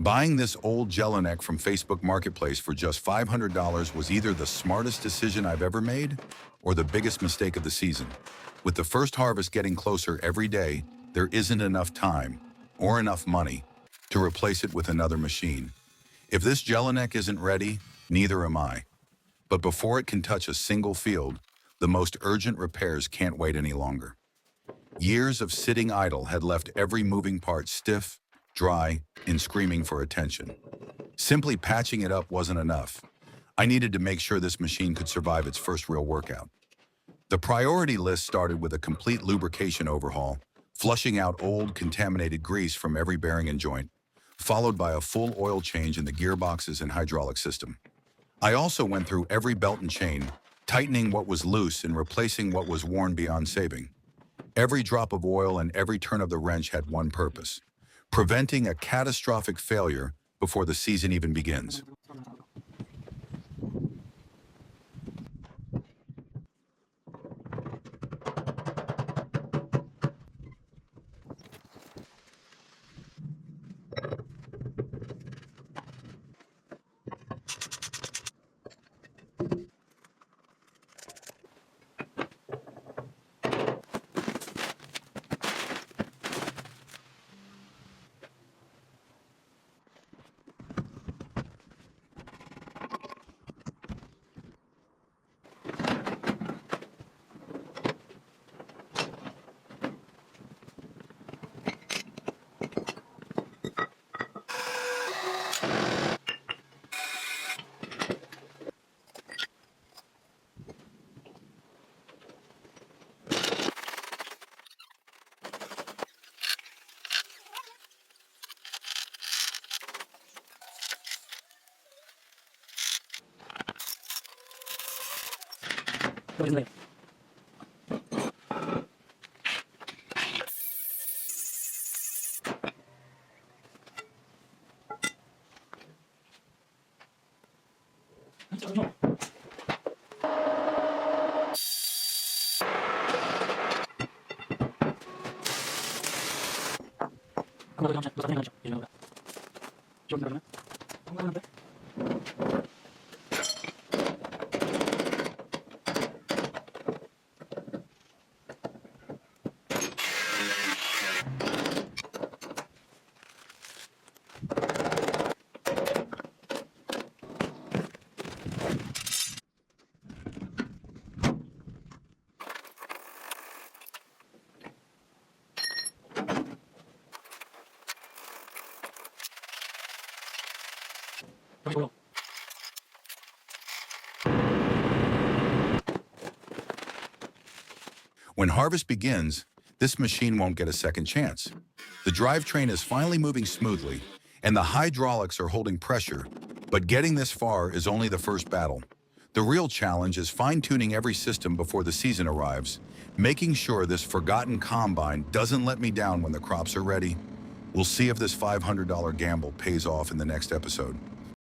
Buying this old Jelinek from Facebook Marketplace for just $500 was either the smartest decision I've ever made or the biggest mistake of the season. With the first harvest getting closer every day, there isn't enough time or enough money to replace it with another machine. If this Jelinek isn't ready, neither am I. But before it can touch a single field, the most urgent repairs can't wait any longer. Years of sitting idle had left every moving part stiff, dry, and screaming for attention. Simply patching it up wasn't enough. I needed to make sure this machine could survive its first real workout. The priority list started with a complete lubrication overhaul, flushing out old, contaminated grease from every bearing and joint, followed by a full oil change in the gearboxes and hydraulic system. I also went through every belt and chain, tightening what was loose and replacing what was worn beyond saving. Every drop of oil and every turn of the wrench had one purpose: preventing a catastrophic failure before the season even begins. When harvest begins, this machine won't get a second chance. The drivetrain is finally moving smoothly, and the hydraulics are holding pressure, but getting this far is only the first battle. The real challenge is fine-tuning every system before the season arrives, making sure this forgotten combine doesn't let me down when the crops are ready. We'll see if this $500 gamble pays off in the next episode.